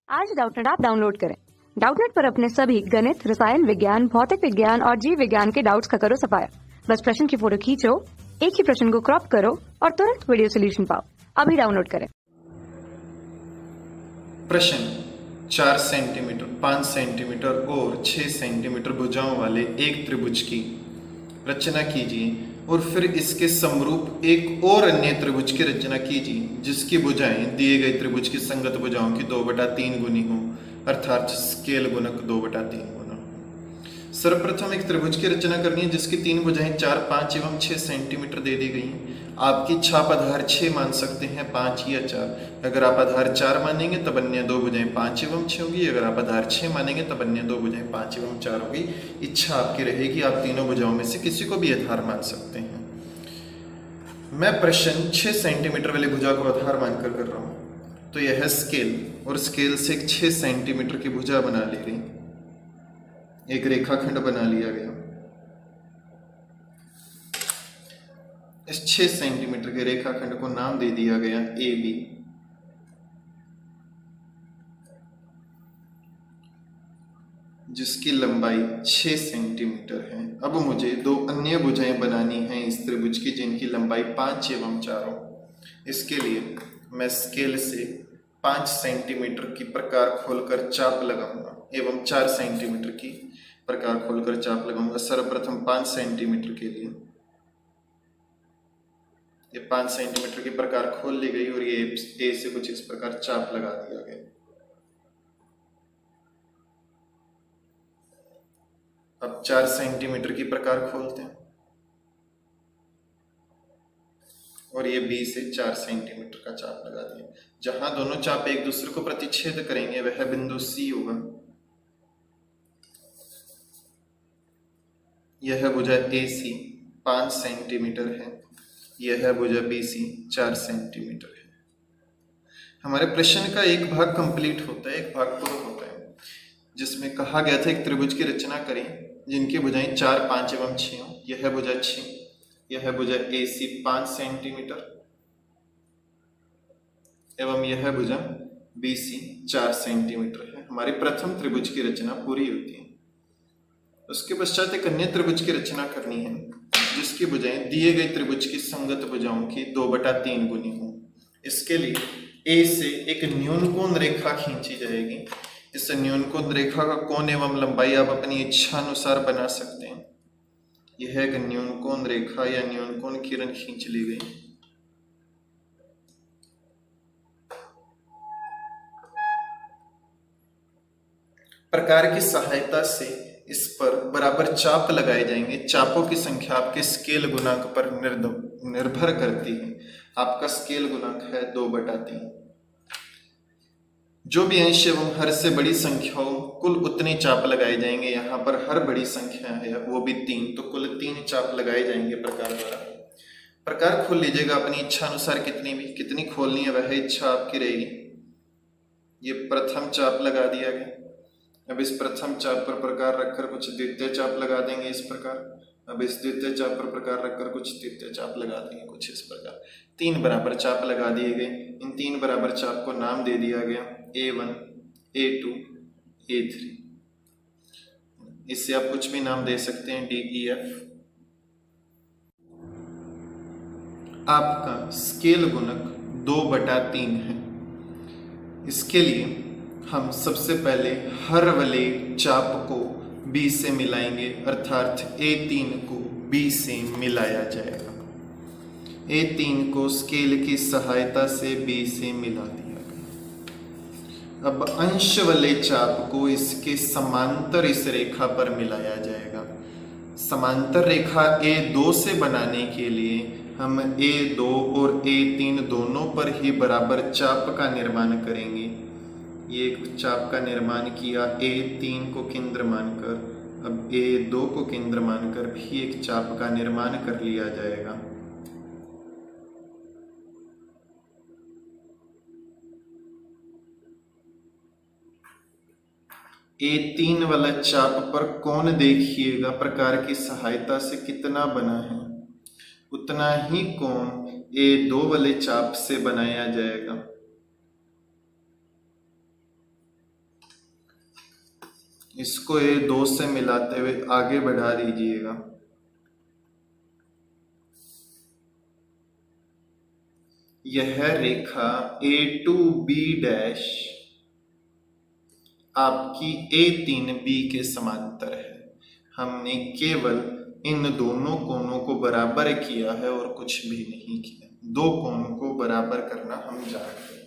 आज Doubtnut app download करें। Doubtnut पर अपने सभी गणित, रसायन विज्ञान, भौतिक विज्ञान और जीव विज्ञान के डाउट्स का करो सफाया। बस प्रश्न की फोटो खींचो, एक ही प्रश्न को क्रॉप करो और तुरंत वीडियो सोल्यूशन पाओ। अभी डाउनलोड करें। प्रश्न 4 सेंटीमीटर, 5 सेंटीमीटर और 6 सेंटीमीटर भुजाओं वाले एक त्रिभुज की रचना कीजिए और फिर इसके समरूप एक और अन्य त्रिभुज की रचना कीजिए जिसकी भुजाएं दिए गए त्रिभुज की संगत भुजाओं की 2/3 गुनी हो, अर्थात स्केल गुणक 2/3 गुना हो। सर्वप्रथम एक त्रिभुज की रचना करनी है जिसकी 3 भुजाएं 4, 5 एवं 6 सेंटीमीटर दे दी गई हैं। आपकी छाप आधार 6 मान सकते हैं, 5 या 4। अगर आप आधार 4 मानेंगे तब अन्य 2 भुजाएं 5 एवं 6 होगी। अगर आप आधार 6 मानेंगे तब अन्य 2 भुजाएं 5 एवं 4 होगी। इच्छा आपकी रहेगी, आप तीनों भुजाओं में से किसी को भी आधार मान सकते हैं। मैं प्रश्न 6 सेंटीमीटर वाली भुजा को आधार मानकर कर रहा हूं, तो यह है स्केल और स्केल से एक 6 सेंटीमीटर की भुजा बना ली गई, एक रेखाखंड बना लिया गया। इस 6 सेंटीमीटर के रेखाखंड को नाम दे दिया गया ए बी। जिसकी लंबाई 6 सेंटीमीटर है। अब मुझे 2 अन्य भुजाएं बनानी हैं इस त्रिभुज की जिनकी लंबाई 5 एवं 4 हो। इसके लिए मैं स्केल से 5 सेंटीमीटर की प्रकार खोलकर चाप लगाऊंगा एवं 4 सेंटीमीटर की प्रकार खोलकर चाप लगाऊंगा। सर्वप्रथम 5 सेंटीमीटर के लिए ये 5 सेंटीमीटर की प्रकार खोल ली गई और ये ए से कुछ इस प्रकार चाप लगा दिया गया। अब 4 सेंटीमीटर की प्रकार खोलते हैं और ये बी से 4 सेंटीमीटर का चाप लगा दिया। जहां दोनों चाप एक दूसरे को प्रतिच्छेद करेंगे वह बिंदु सी होगा। यह भुजा ए सी 5 सेंटीमीटर है, यह भुजा बी सी 4 सेंटीमीटर है। हमारे प्रश्न का एक भाग कंप्लीट होता है, एक भाग पूरा होता है, जिसमें कहा गया था एक त्रिभुज की रचना करें जिनकी भुजाएं 4, 5 एवं 6 हो। यह भुजा 6, यह भुजा ए सी 5 सेंटीमीटर एवं यह भुजा बी सी 4 सेंटीमीटर है। हमारी प्रथम त्रिभुज की रचना पूरी होती है। उसके पश्चात एक अन्य त्रिभुज की रचना करनी है जिसकी भुजाएं दिए गए त्रिभुज की संगत भुजाओं की 2/3 गुनी हो। इसके लिए ए से एक न्यूनकोण रेखा खींची जाएगी। इस न्यूनकोण रेखा का कोण एवं लंबाई आप अपनी इच्छा अनुसार बना सकते हैं। यह एक न्यूनकोण रेखा या न्यूनकोण किरण खींच ली गई। प्रकार की सहायता से इस पर बराबर चाप लगाए जाएंगे। चापों की संख्या आपके स्केल गुणांक पर निर्भर करती है। आपका स्केल गुणांक है 2/3। जो भी अंश एवं हर से बड़ी संख्याओं कुल उतने चाप लगाए जाएंगे। यहाँ पर हर बड़ी संख्या है वो भी 3, तो कुल 3 चाप लगाए जाएंगे प्रकार द्वारा। प्रकार खोल लीजिएगा अपनी इच्छा अनुसार, कितनी खोलनी है वह इच्छा आपकी रहेगी। ये प्रथम चाप लगा दिया गया। अब इस प्रथम चाप पर प्रकार रखकर कुछ द्वितीय चाप लगा देंगे इस प्रकार। अब इस द्वितीय चाप पर प्रकार रखकर कुछ तृतीय चाप लगा देंगे कुछ इस प्रकार। 3 बराबर चाप लगा दिए गए। इन 3 बराबर चाप को नाम दे दिया गया A1, A2, A3। इससे आप कुछ भी नाम दे सकते हैं, D, E, F। आपका स्केल गुणक 2/3 है। इसके लिए हम सबसे पहले हर वाले चाप को B से मिलाएंगे, अर्थात A3 को B से मिलाया जाएगा। A3 को स्केल की सहायता से B से मिला दिया गया। अब अंश वाले चाप को इसके समांतर इस रेखा पर मिलाया जाएगा। समांतर रेखा A2 से बनाने के लिए हम A2 और A3 दोनों पर ही बराबर चाप का निर्माण करेंगे। ये एक चाप का निर्माण किया A3 को केंद्र मानकर। अब A2 को केंद्र मानकर भी एक चाप का निर्माण कर लिया जाएगा। A3 वाला चाप पर कोण देखिएगा प्रकार की सहायता से कितना बना है, उतना ही कोण A2 वाले चाप से बनाया जाएगा। इसको ये 2 से मिलाते हुए आगे बढ़ा दीजिएगा। यह रेखा ए टू बी डैश आपकी A3B के समांतर है। हमने केवल इन दोनों कोणों को बराबर किया है और कुछ भी नहीं किया। 2 कोणों को बराबर करना हम जानते हैं।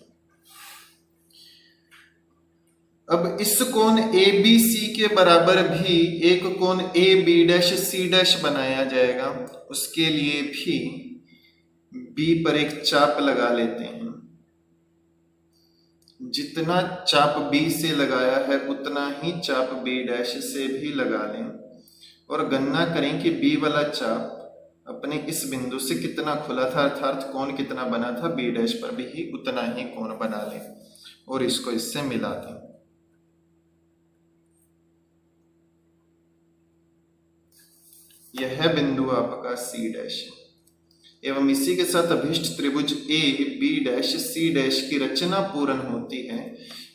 अब इस कोण ABC के बराबर भी एक कोण AB डैश C डैश बनाया जाएगा। उसके लिए भी B पर एक चाप लगा लेते हैं। जितना चाप B से लगाया है उतना ही चाप B डैश से भी लगा लें और गणना करें कि B वाला चाप अपने इस बिंदु से कितना खुला था, अर्थात कोण कितना बना था। B डैश पर भी उतना ही कोण बना लें और इसको इससे मिला दें। यह बिंदु आपका C डैश है एवं इसी के साथ अभिष्ट त्रिभुज A B dash C dash की रचना पूर्ण होती है,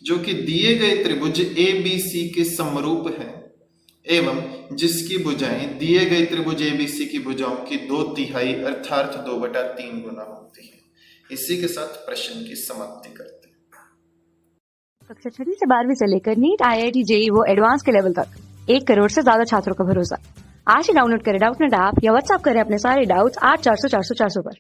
जो कि दिए गए त्रिभुज ABC के समरूप है एवं जिसकी भुजाएं दिए गए त्रिभुज ABC की भुजाओं की 2/3 अर्थात 2/3 गुना होती है। इसी के साथ प्रश्न की समाप्ति करते हैं। कक्षा 6वीं से 12वीं से लेकर नीट IIT JEE वो एडवांस के लेवल तक 1 करोड़ से ज्यादा छात्रों का भरोसा। आज ही डाउनलोड करें डाउटनेट ऐप या व्हाट्सएप करें अपने सारे डाउट्स 8400 400 400 पर।